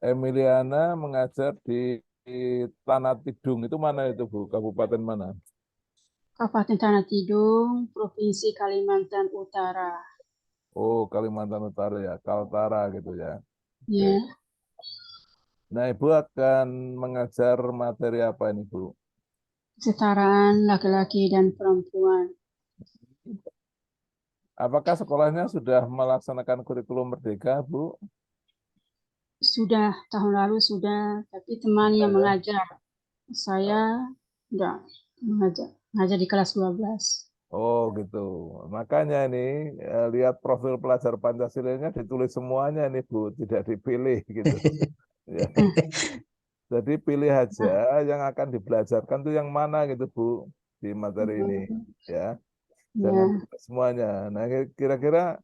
Emiliana mengajar di Tanah Tidung. Itu mana itu, Bu? Kabupaten mana? Kabupaten Tanah Tidung, Provinsi Kalimantan Utara. Oh, Kalimantan Utara ya, Kaltara gitu ya. Oke. Ya, Nah, Ibu akan mengajar materi apa ini, Bu? kesetaraan laki-laki dan perempuan. Apakah sekolahnya sudah melaksanakan kurikulum Merdeka, Bu? Sudah tahun lalu sudah, tapi teman Sudah yang ya. mengajar saya enggak mengajar di kelas 12. Oh, gitu. Makanya ini lihat profil pelajar Pancasilanya ditulis semuanya ini, Bu, tidak dipilih gitu. Ya. Jadi pilih aja yang akan dibelajarkan tuh yang mana gitu, Bu, di materi ini, ya. Jangan Ya, semuanya. Nah, kira-kira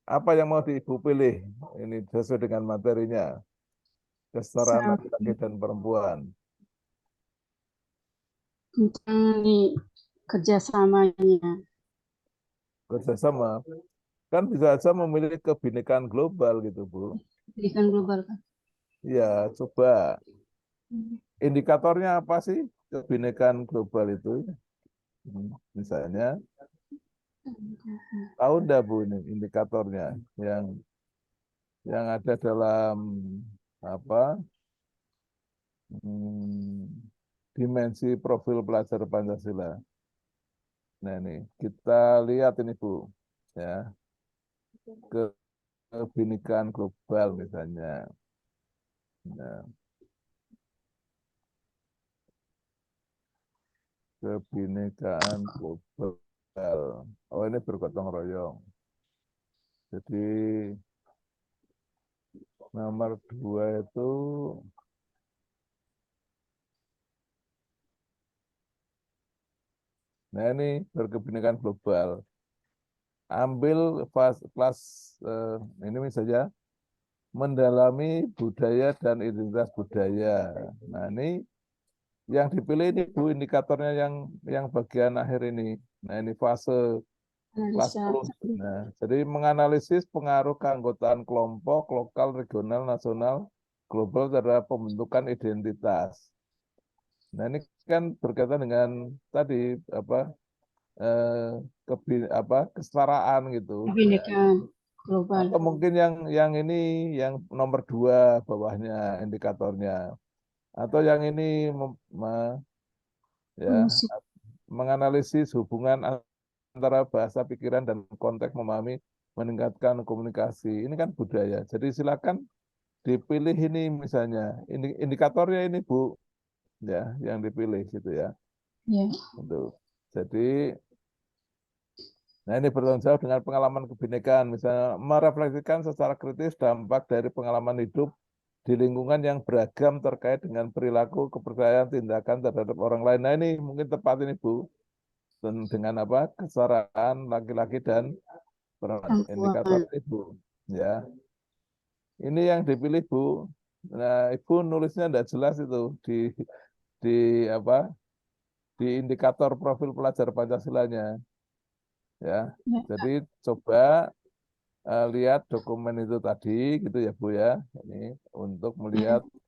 apa yang mau Ibu pilih? Ini sesuai dengan materinya, kesetaraan laki-laki dan perempuan. tentang ini kerjasamanya, Kerjasama. Kan bisa aja memilih kebinekaan global gitu, Bu. pendidikan global kan. Ya, coba. Indikatornya apa sih kebinekaan global itu? Misalnya, tahu nggak Bu ini indikatornya yang yang ada dalam apa dimensi profil pelajar Pancasila. Nah ini kita lihat ini Bu, ya kebinekaan global misalnya. Nah, kebinekaan global. Oh ini bergotong royong. Jadi nomor dua itu, nah ini berkebinekaan global. Ambil kelas ini misalnya mendalami budaya dan identitas budaya. Nah ini yang dipilih ini Bu indikatornya yang bagian akhir ini. Nah ini fase kelas Analisa 10. Nah, jadi menganalisis pengaruh keanggotaan kelompok lokal, regional, nasional, global terhadap pembentukan identitas. Nah ini kan berkaitan dengan tadi apa eh, kesetaraan gitu. Ya. kebinekaan global. Atau mungkin yang ini yang nomor dua bawahnya indikatornya. Atau yang ini ya Musik menganalisis hubungan antara bahasa pikiran dan konteks memahami meningkatkan komunikasi. Ini kan budaya. Jadi silakan dipilih ini misalnya indikatornya ini Bu ya yang dipilih gitu ya. ya. Untuk jadi nah ini bertanggung jawab dengan pengalaman kebinekaan misalnya merefleksikan secara kritis dampak dari pengalaman hidup di lingkungan yang beragam terkait dengan perilaku, kepercayaan, tindakan terhadap orang lain. Nah ini mungkin tepat ini Bu. Dan dengan apa kesetaraan laki-laki dan indikator Perempuan. ibu ya ini yang dipilih Bu. Nah Ibu nulisnya tidak jelas itu di apa di indikator profil pelajar Pancasilanya ya Ya, jadi coba lihat dokumen itu tadi gitu ya Bu ya ini untuk melihat ya.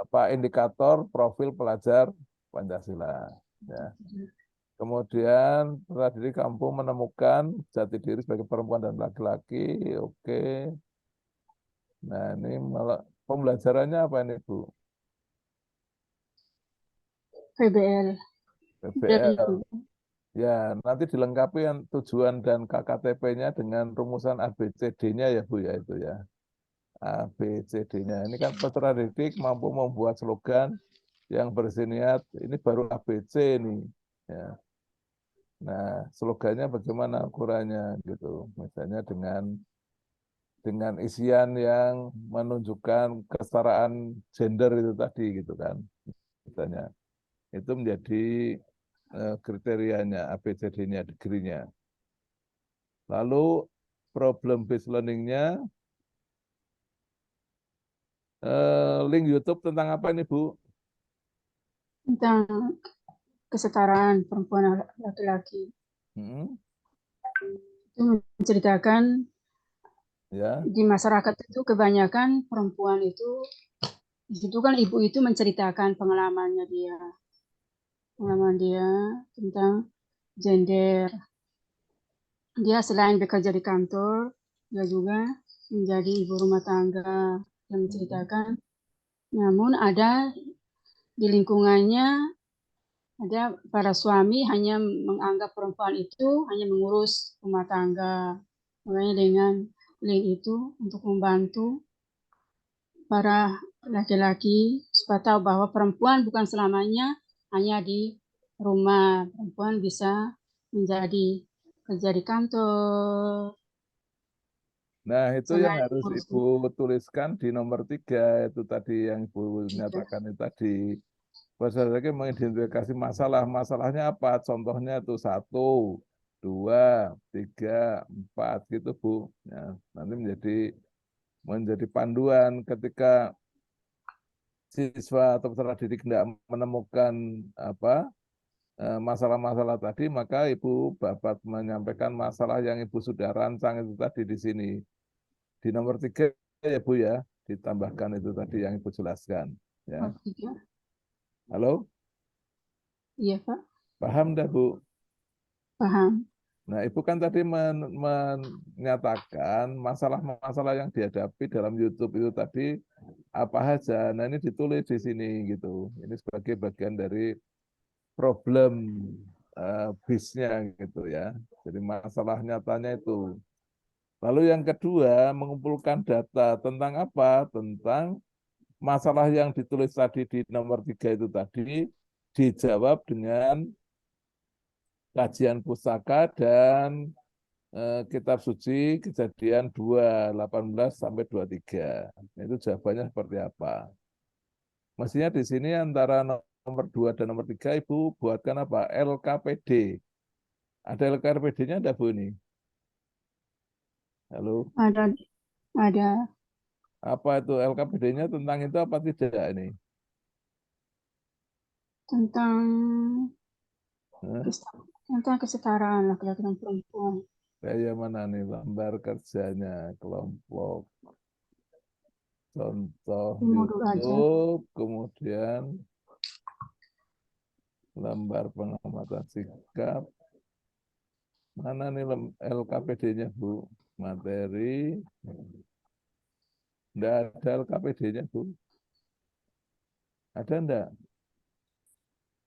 apa indikator profil pelajar Pancasila ya. Kemudian setelah diri kampung menemukan jati diri sebagai perempuan dan laki-laki. Oke. Nah, ini malah pembelajarannya apa ini, Bu? PBL dari PBL. Ya, nanti dilengkapi yang tujuan dan KKTP-nya dengan rumusan ABCD-nya ya, Bu ya itu ya. ABCD-nya. Ini kan peserta didik mampu membuat slogan yang bersiniat. Ini baru ABC ini. Ya. Nah, slogannya bagaimana ukurannya gitu. Misalnya dengan isian yang menunjukkan kesetaraan gender itu tadi gitu kan misalnya itu menjadi kriterianya ABCD-nya degree-nya lalu problem based learning-nya link YouTube tentang apa ini Bu? tentang kesetaraan perempuan dan laki-laki. Hmm, Itu menceritakan Ya, di masyarakat itu kebanyakan perempuan itu, di situ kan ibu itu menceritakan pengalaman dia tentang gender. Dia selain bekerja di kantor, dia juga menjadi ibu rumah tangga dan menceritakan. Namun ada di lingkungannya ada para suami hanya menganggap perempuan itu hanya mengurus rumah tangga. Makanya dengan link itu untuk membantu para laki-laki supaya tahu bahwa perempuan bukan selamanya hanya di rumah. Perempuan bisa menjadi kerja di kantor, nah itu yang selain harus ngurus Ibu tuliskan di nomor 3, itu tadi yang Ibu juga. nyatakan itu tadi. Bahasa lagi mengidentifikasi masalah. Masalahnya apa? Contohnya itu 1, 2, 3, 4 gitu Bu. Ya, nanti menjadi panduan ketika siswa atau peserta didik tidak menemukan apa masalah-masalah tadi, maka Ibu dapat menyampaikan masalah yang Ibu sudah rancang itu tadi di sini. Di nomor 3 ya Bu ya, ditambahkan itu tadi yang Ibu jelaskan. Ya, Oh, tiga. halo, Iya, Pak. paham dah Bu? Paham. Nah, Ibu kan tadi menyatakan masalah-masalah yang dihadapi dalam YouTube itu tadi apa saja. Nah, ini ditulis di sini gitu. Ini sebagai bagian dari problem bisnya gitu ya. Jadi masalah nyatanya itu. Lalu yang kedua, mengumpulkan data tentang apa? Tentang masalah yang ditulis tadi di nomor 3 itu tadi dijawab dengan kajian pustaka dan kitab suci Kejadian 2:18 sampai 23. Itu jawabannya seperti apa? Mestinya di sini antara nomor 2 dan nomor 3 Ibu buatkan apa? LKPD. Ada LKPD-nya ada Bu ini? Halo. Ada ada Apa itu LKPD-nya tentang itu apa tidak ini? tentang Hah? tentang kesetaraan laki-laki dan perempuan. Kayak mana nih lembar kerjanya kelompok contoh Di modul aja. YouTube, kemudian lembar pengamatan sikap. Mana nih LKPD-nya Bu? Materi. Enggak ada LKPD-nya Bu. Ada enggak?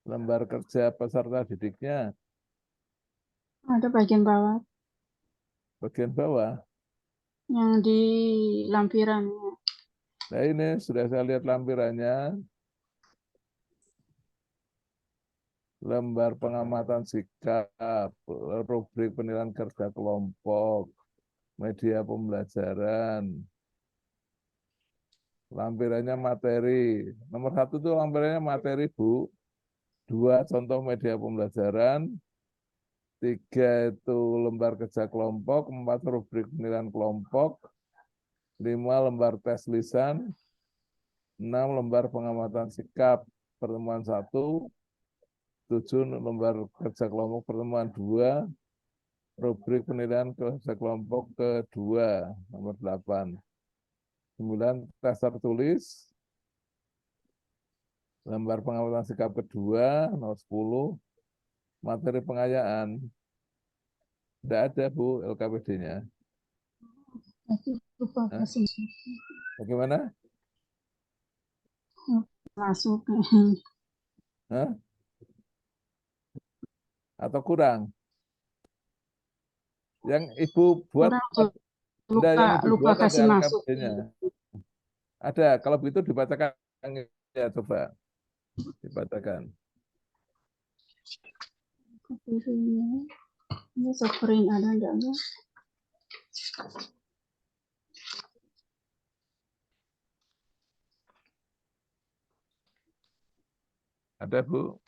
Lembar kerja peserta didiknya Ada bagian bawah bagian bawah. yang di lampiran. Nah ini sudah saya lihat lampirannya. Lembar pengamatan sikap, rubrik penilaian kerja kelompok, media pembelajaran, lampirannya materi. Nomor 1 itu lampirannya materi Bu. 2 contoh media pembelajaran. 3 itu lembar kerja kelompok. 4 rubrik penilaian kelompok. 5 lembar tes lisan. 6 lembar pengamatan sikap pertemuan 1. 7 lembar kerja kelompok pertemuan 2. Rubrik penilaian kerja kelompok kedua nomor 8. 9 tes tertulis. Lembar pengamatan sikap kedua nomor 10. Materi pengayaan. Tidak ada Bu LKPD-nya. Tapi lupa Hah? kasih Bagaimana? masuk. Hah? Atau kurang? Yang Ibu buat, Kurang tuh, enggak, lupa yang Ibu lupa buat ada kasih masuk. LKPD-nya. Ada, kalau begitu dibacakan ya coba dibacakan. Ini screen ada enggak ya? Ada Bu?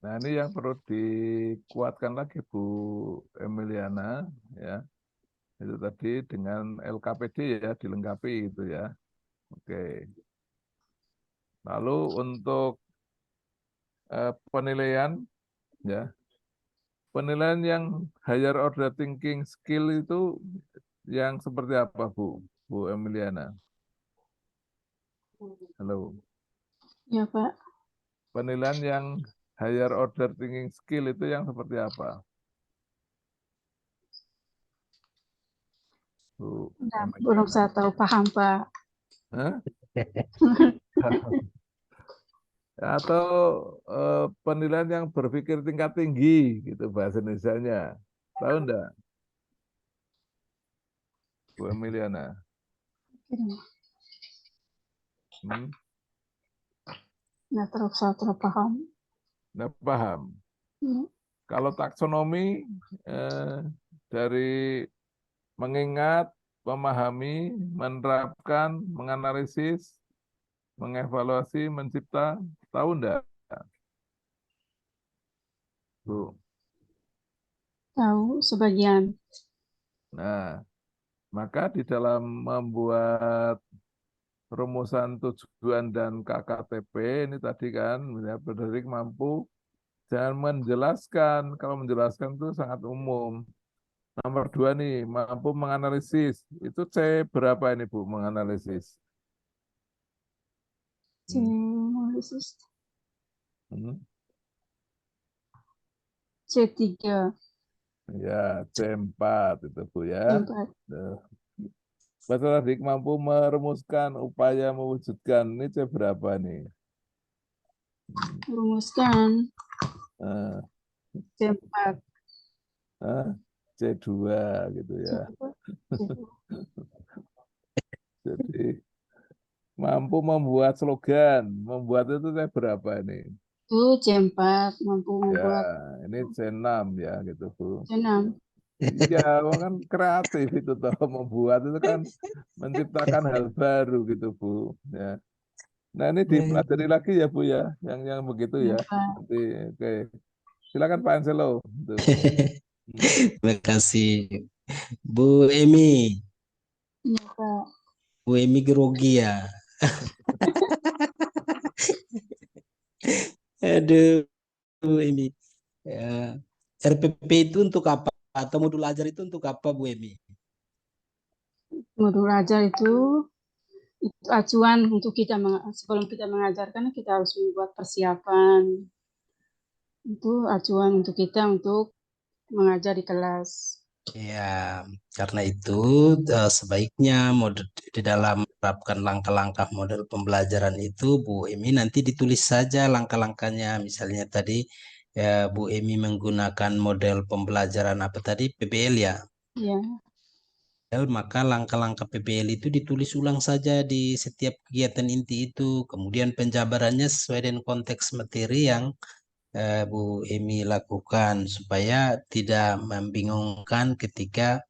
Nah ini yang perlu dikuatkan lagi Bu Emiliana ya. Itu tadi dengan LKPD ya dilengkapi itu ya. Oke. Lalu untuk penilaian, ya, penilaian yang higher order thinking skill itu yang seperti apa, Bu Emiliana? Halo. Ya, Pak. Penilaian yang higher order thinking skill itu yang seperti apa, Bu Nah, belum Emiliana? saya tahu paham, Pak. Hah? Atau penilaian yang berpikir tingkat tinggi, gitu bahasa Indonesianya. Tahu enggak, Bu Emiliana? Hmm? Nah, terus saya terus paham. Nggak paham. Ya. Kalau taksonomi dari mengingat, memahami, menerapkan, menganalisis, mengevaluasi, mencipta, tahu enggak, Bu? Tahu sebagian. Nah, maka di dalam membuat rumusan tujuan dan KKTP ini tadi kan, ya, Frederick mampu jangan menjelaskan, kalau menjelaskan itu sangat umum. Nomor 2 nih, mampu menganalisis. Itu C berapa ini, Bu, menganalisis? Hmm. Analisis Hmm. C3. Ya, C4 itu, Bu, ya. C4. Betul, adik mampu merumuskan upaya mewujudkan. Ini C berapa nih? Rumuskan Eh, C4. C2 gitu ya. C2. Jadi mampu membuat slogan. Membuat itu C berapa ini? Itu C4 mampu Ya, membuat ini C6 ya gitu, Bu. C6. Iya, kan kreatif itu toh membuat itu kan menciptakan hal baru gitu, Bu. Ya. Nah, ini dipelajari lagi ya, Bu ya, yang begitu Ya, ya. Pak. Nanti, oke. Silakan Pak Anselo. Itu. Hmm. Terima kasih Bu Emi. Ya, Pak. Bu Emi grogi ya. Aduh, Bu Emi. Ya. RPP itu untuk apa? Atau modul ajar itu untuk apa, Bu Emi? Modul ajar itu acuan untuk kita sebelum kita mengajarkan kita harus membuat persiapan. Itu acuan untuk kita untuk mengajar di kelas. Ya, karena itu sebaiknya model di dalam menerapkan langkah-langkah model pembelajaran itu, Bu Emi nanti ditulis saja langkah-langkahnya. Misalnya tadi ya, Bu Emi menggunakan model pembelajaran apa tadi? PBL ya. Ya, Ya, maka langkah-langkah PBL itu ditulis ulang saja di setiap kegiatan inti itu. Kemudian penjabarannya sesuai dengan konteks materi yang Bu Emi lakukan supaya tidak membingungkan ketika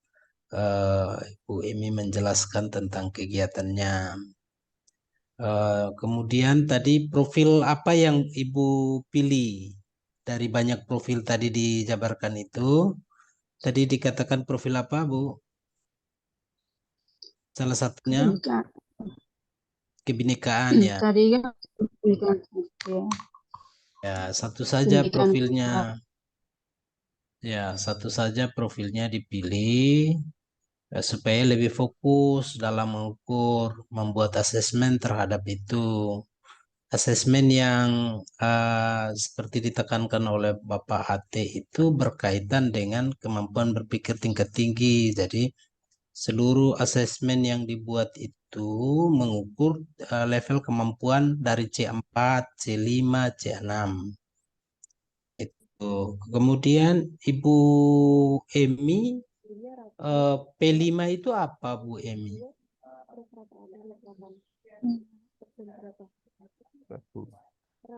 Bu Emi menjelaskan tentang kegiatannya. Kemudian tadi profil apa yang Ibu pilih dari banyak profil tadi dijabarkan itu? Tadi dikatakan profil apa, Bu? Salah satunya kebinekaan. kebinekaan ya. Tadi kan kebinekaan, ya, Ya, satu saja pendidikan profilnya. kultural. Ya, satu saja profilnya dipilih supaya lebih fokus dalam mengukur, membuat asesmen terhadap itu. Asesmen yang seperti ditekankan oleh Bapak HT itu berkaitan dengan kemampuan berpikir tingkat tinggi. Jadi, seluruh asesmen yang dibuat itu mengukur level kemampuan dari C4, C5, C6. Kemudian Ibu Emi, P5 itu apa Bu Emi?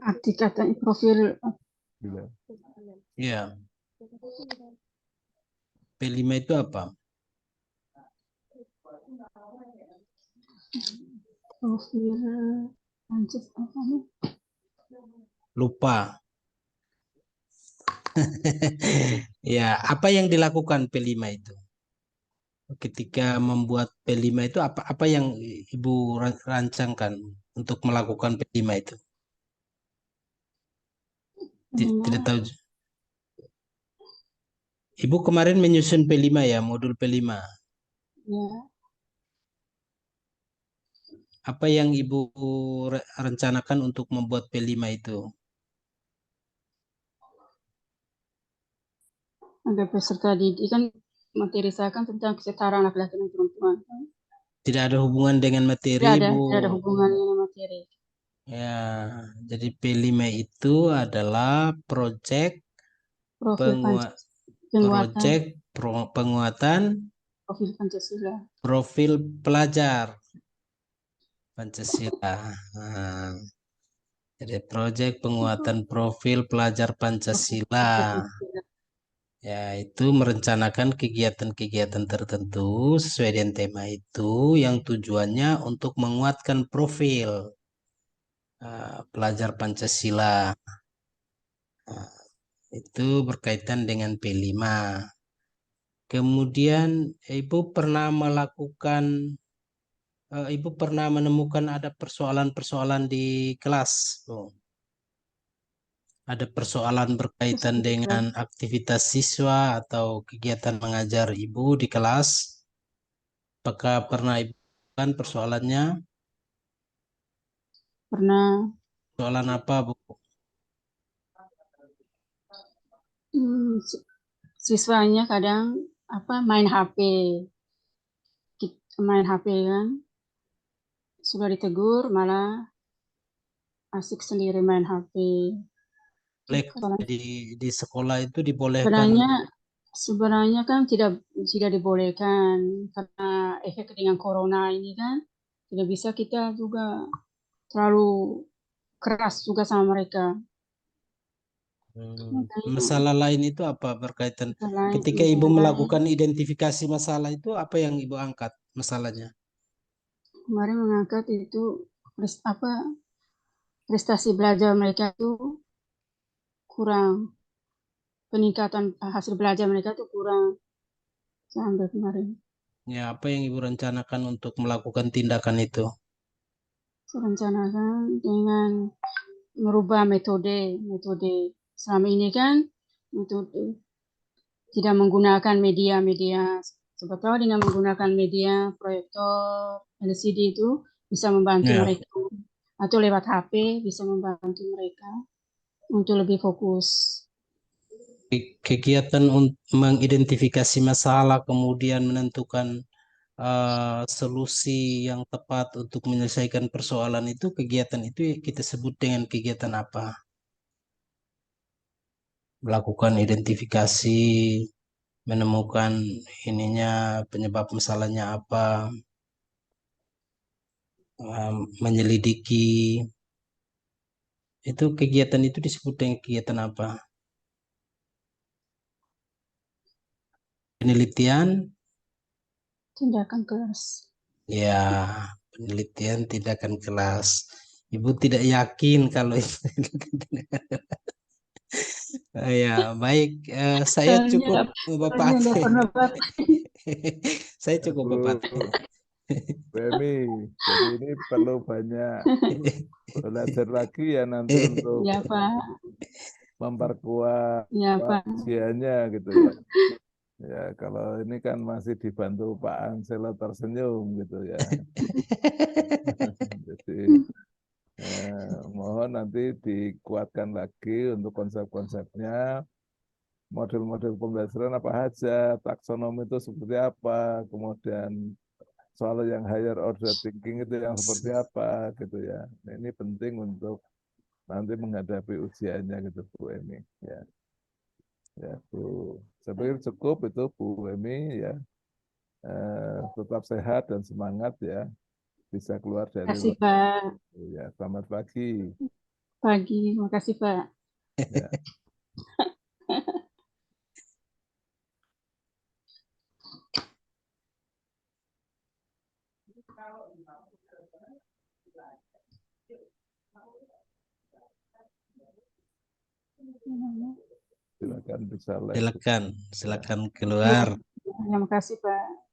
Arti kata profil Gila. Ya, P5 itu apa? profil lanjut apa nih? Lupa. Ya, apa yang dilakukan P5 itu? Ketika membuat P5 itu apa yang Ibu rancangkan? untuk melakukan P5 itu? Tidak tahu. Ibu kemarin menyusun P5 ya, modul P5. Ya, Apa yang Ibu rencanakan untuk membuat P5 itu? agar peserta didik kan materi saya kan tentang kesetaraan laki-laki dan perempuan. Tidak ada hubungan dengan materi, Bu. Tidak ada hubungannya dengan materi. Ya, jadi P5 itu adalah proyek Profil penguatan penguatan profil Pancasila. profil pelajar Pancasila. Nah, jadi proyek penguatan profil pelajar Pancasila. Ya, itu merencanakan kegiatan-kegiatan tertentu sesuai dengan tema itu yang tujuannya untuk menguatkan profil pelajar Pancasila. Nah, itu berkaitan dengan P5. Kemudian Ibu pernah menemukan ada persoalan-persoalan di kelas. Oh. Ada persoalan berkaitan dengan aktivitas siswa atau kegiatan mengajar Ibu di kelas. Apakah pernah Ibu kan persoalannya? Pernah. Persoalan apa, Bu? Siswanya kadang main HP kan, sudah ditegur malah asik sendiri main HP. Di sekolah itu dibolehkan. Sebenarnya kan tidak dibolehkan karena efek dengan corona ini kan tidak bisa kita juga terlalu keras juga sama mereka. Masalah lain itu apa berkaitan? Ketika Ibu melakukan identifikasi masalah itu apa yang Ibu angkat masalahnya? Kemarin mengangkat itu prestasi belajar mereka itu kurang, peningkatan hasil belajar mereka itu kurang sampai kemarin. Ya, apa yang Ibu rencanakan untuk melakukan tindakan itu? Saya rencanakan dengan merubah metode selama ini kan metode tidak menggunakan media sebetulnya dengan menggunakan media proyektor LCD itu bisa membantu mereka, atau lewat HP bisa membantu mereka untuk lebih fokus. Kegiatan untuk mengidentifikasi masalah kemudian menentukan solusi yang tepat untuk menyelesaikan persoalan itu, kegiatan itu kita sebut dengan kegiatan apa? Melakukan identifikasi, menemukan penyebab masalahnya apa, menyelidiki, itu kegiatan itu disebut dengan kegiatan apa? Penelitian? Tindakan kelas. Ya, penelitian tindakan kelas. Ibu tidak yakin kalau itu. Ya, baik. Saya cukup Bapak. Saya cukup Bapak. Bemi, jadi ini perlu banyak belajar lagi ya nanti untuk ya, Pak. memperkuat ya, Pak. ujiannya gitu ya. Ya, kalau ini kan masih dibantu Pak Anselo tersenyum gitu ya. Jadi mohon nanti dikuatkan lagi untuk konsep-konsepnya, model-model pembelajaran apa aja, taksonomi itu seperti apa, kemudian soal yang higher order thinking itu yang seperti apa gitu ya. Nah, ini penting untuk nanti menghadapi ujiannya gitu Bu Emi ya. Ya Bu, saya pikir cukup itu Bu Emi ya. Tetap sehat dan semangat ya, bisa keluar dari Terima kasih, Pak. ya. Selamat pagi. Terima kasih, Pak. Ya. Silakan bisa live. Silakan keluar. Terima kasih, Pak.